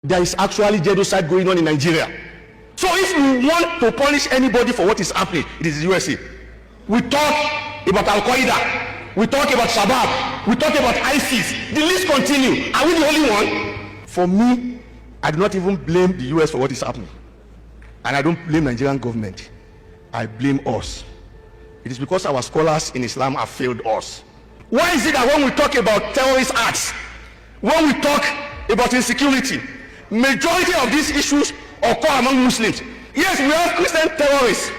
there is actually genocide going on in Nigeria. So if we want to punish anybody for what is happening, it is the USA. We talk about Al-Qaeda, we talk about Shabab, we talk about ISIS. The list continues. Are we the only one? For me, I do not even blame the US for what is happening. And I don't blame Nigerian government. I blame us. It is because our scholars in Islam have failed us. Why is it that when we talk about terrorist acts, when we talk about insecurity, majority of these issues occur among Muslims? Yes, we have Christian terrorists.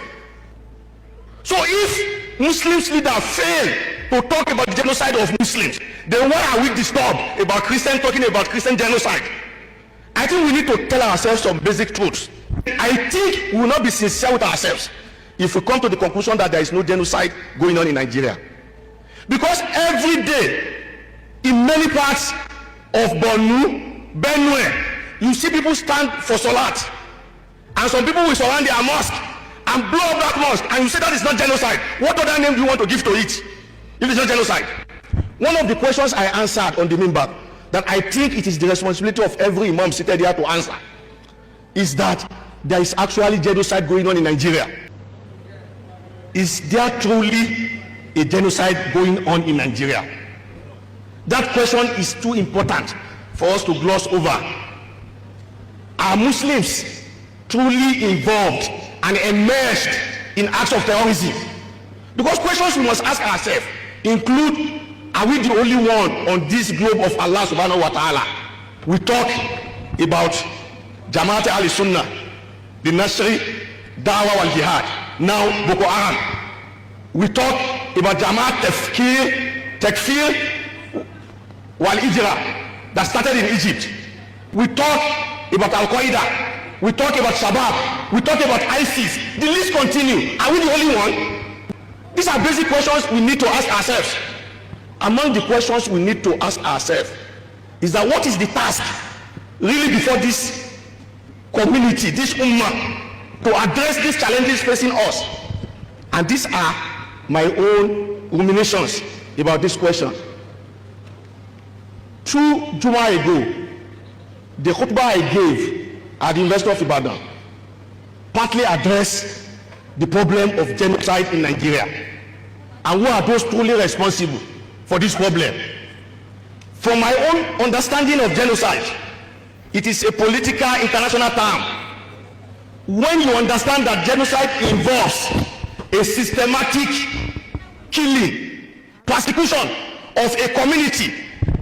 So if Muslims leaders fail to talk about the genocide of Muslims, then why are we disturbed about Christians talking about Christian genocide? I think we need to tell ourselves some basic truths. I think we will not be sincere with ourselves if we come to the conclusion that there is no genocide going on in Nigeria. Because every day, in many parts of Borno, Benue, you see people stand for Salat, and some people will surround their mosque and blow up that mosque, and you say that is not genocide. What other name do you want to give to it if it's not genocide? One of the questions I answered on the minbar that I think it is the responsibility of every imam seated here to answer is that there is actually genocide going on in Nigeria. Is there truly a genocide going on in Nigeria? That question is too important for us to gloss over. Are Muslims truly involved and immersed in acts of terrorism? Because questions we must ask ourselves include, are we the only one on this globe of Allah subhanahu wa ta'ala? We talk about Jamaat al-Sunnah, the Nasri, Dawah wal Jihad, now Boko Haram. We talk about Jamaat Takfir wal Hijra that started in Egypt. We talk about Al-Qaeda, we talk about Shabab, we talk about ISIS. The list continues. Are we the only one? These are basic questions we need to ask ourselves. Among the questions we need to ask ourselves is that what is the task really before this community, this ummah, to address these challenges facing us? And these are my own ruminations about this question. 2 Jumu'ah ago, the khutbah I gave at the University of Ibadan partly addressed the problem of genocide in Nigeria and who are those truly responsible for this problem. From my own understanding of genocide, it is a political international term. When you understand that genocide involves a systematic killing, persecution of a community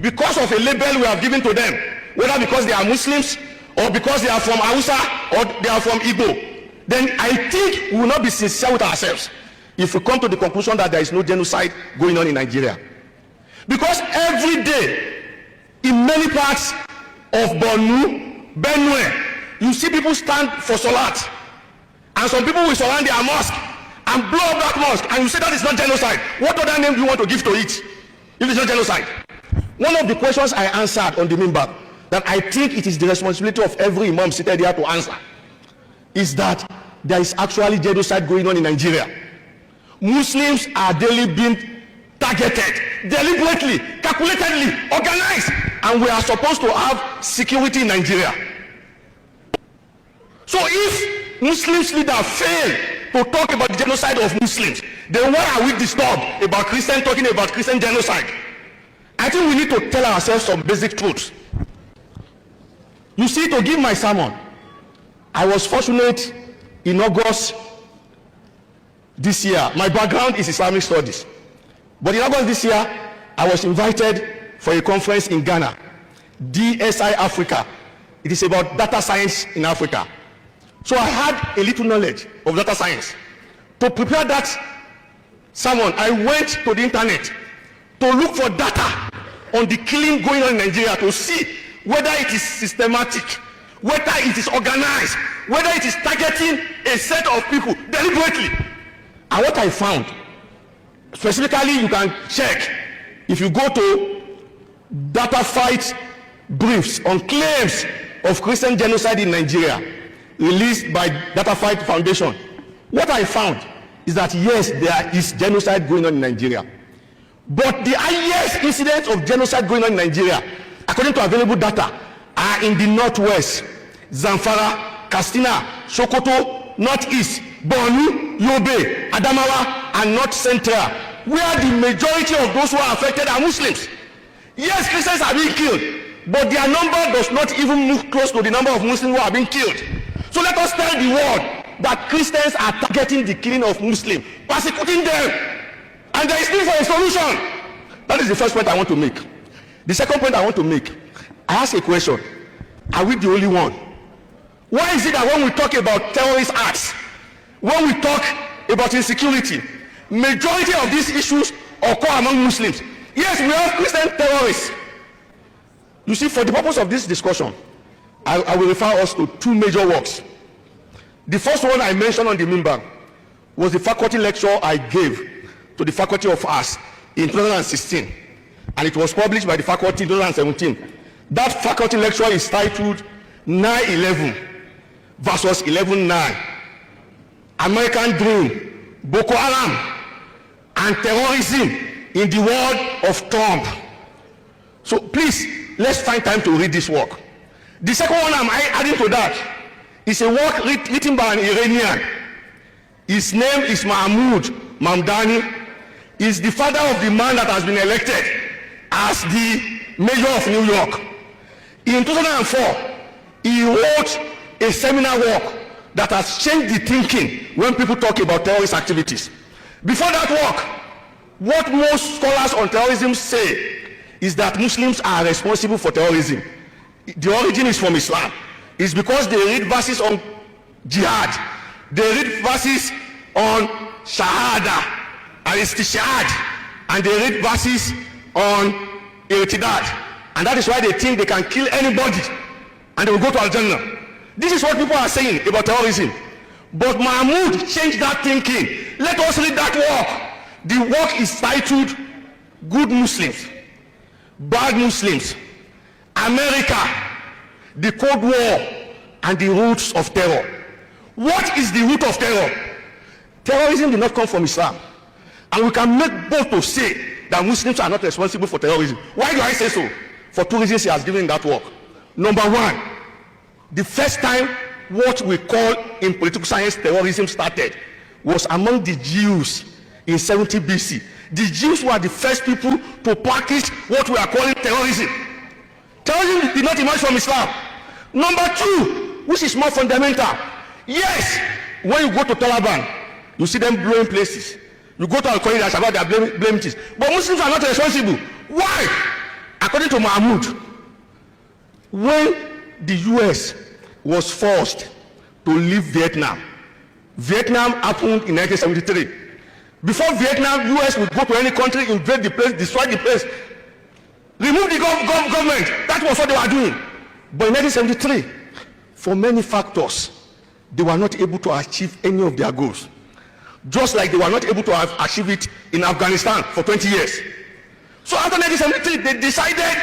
because of a label we have given to them, whether because they are Muslims or because they are from Hausa or they are from Igbo, then I think we will not be sincere with ourselves if we come to the conclusion that there is no genocide going on in Nigeria. Because every day, in many parts of Borno, Benue, you see people stand for Salat, and some people will surround their mosque and blow up that mosque, and you say that is not genocide. What other name do you want to give to it if it's not genocide? One of the questions I answered on the minbar that I think it is the responsibility of every imam seated here to answer is that there is actually genocide going on in Nigeria. Muslims are daily being targeted, deliberately, calculatedly, organized, and we are supposed to have security in Nigeria. So if Muslims leaders fail to talk about the genocide of Muslims, then why are we disturbed about Christians talking about Christian genocide? I think we need to tell ourselves some basic truths. You see, to give my sermon, I was fortunate in August this year. My background is Islamic studies. But in August this year, I was invited for a conference in Ghana, DSI Africa. It is about data science in Africa. So I had a little knowledge of data science. To prepare that sermon, I went to the internet to look for data on the killing going on in Nigeria, to see whether it is systematic, whether it is organized, whether it is targeting a set of people deliberately. And what I found, specifically, you can check if you go to Data Fight briefs on claims of Christian genocide in Nigeria, released by Data Fight Foundation. What I found is that yes, there is genocide going on in Nigeria. But the highest incidence of genocide going on in Nigeria, according to available data, are in the northwest, Zamfara, Katsina, Sokoto, northeast, Borno, Yobe, Adamawa, and north central, where the majority of those who are affected are Muslims. Yes, Christians are being killed, but their number does not even move close to the number of Muslims who are being killed. So let us tell the world that Christians are targeting the killing of Muslims, persecuting them, and there is need for a solution. That is the first point I want to make. The second point I want to make, I ask a question: are we the only one? Why is it that when we talk about terrorist acts, when we talk about insecurity, majority of these issues occur among Muslims? Yes, we have Christian terrorists. You see, for the purpose of this discussion, I will refer us to two major works. The first one I mentioned on the minbar was the faculty lecture I gave to the Faculty of Arts in 2016, and it was published by the faculty in 2017. That faculty lecture is titled 9/11 versus 11/9, American Dream, Boko Haram, and terrorism in the world of Trump. So please, let's find time to read this work. The second one I'm adding to that is a work written by an Iranian. His name is Mahmoud Mamdani. He's the father of the man that has been elected as the mayor of New York. In 2004, he wrote a seminar work that has changed the thinking when people talk about terrorist activities. Before that work, what most scholars on terrorism say is that Muslims are responsible for terrorism. The origin is from Islam. It's because they read verses on jihad, they read verses on shahada and istishhad, and they read verses on irtidad, and that is why they think they can kill anybody and they will go to Al-Jannah. This is what people are saying about terrorism. But Mahmoud changed that thinking. Let us read that work. The work is titled Good Muslims, Bad Muslims, America, the Cold War, and the Roots of Terror. What is the root of terror? Terrorism did not come from Islam. And we can make bold to say that Muslims are not responsible for terrorism. Why do I say so? For two reasons he has given that work. Number one, the first time what we call in political science terrorism started was among the Jews in 70 BC. The Jews were the first people to practice what we are calling terrorism. Terrorism did not emerge from Islam. Number two, which is more fundamental, yes, when you go to Taliban, you see them blowing places. You go to Al-Qaeda, Shabbat, they are blaming this. But Muslims are not responsible. Why? According to Mahmoud, when the US was forced to leave Vietnam, Vietnam happened in 1973. Before Vietnam, US would go to any country, invade the place, destroy the place, remove the government. That was what they were doing. But in 1973, for many factors, they were not able to achieve any of their goals. Just like they were not able to achieve it in Afghanistan for 20 years. So after 1973, they decided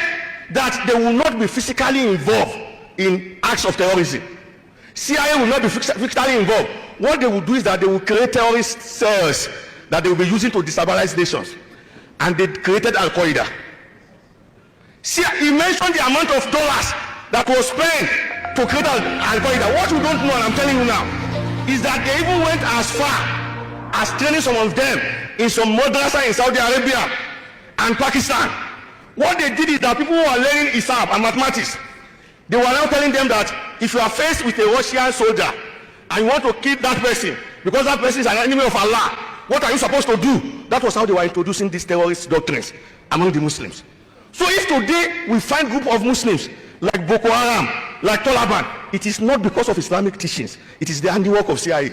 that they will not be physically involved in acts of terrorism. CIA will not be physically involved. What they will do is that they will create terrorist cells that they will be using to destabilize nations. And they created Al-Qaeda. See, he mentioned the amount of dollars that was spent to create Al-Qaeda. What we don't know, and I'm telling you now, is that they even went as far as training some of them in some madrasa in Saudi Arabia and Pakistan. What they did is that people who are learning Islam and mathematics, they were now telling them that if you are faced with a Russian soldier and you want to kill that person because that person is an enemy of Allah, what are you supposed to do? That was how they were introducing these terrorist doctrines among the Muslims. So if today we find a group of Muslims like Boko Haram, like Taliban, it is not because of Islamic teachings. It is the handiwork of CIA.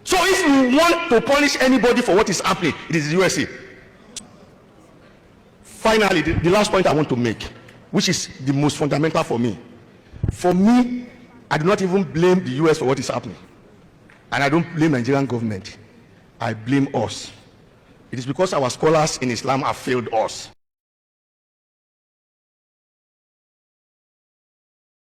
So if we want to punish anybody for what is happening, it is the USA. Finally, the last point I want to make, which is the most fundamental for me. For me, I do not even blame the US for what is happening. And I don't blame Nigerian government. I blame us. It is because our scholars in Islam have failed us.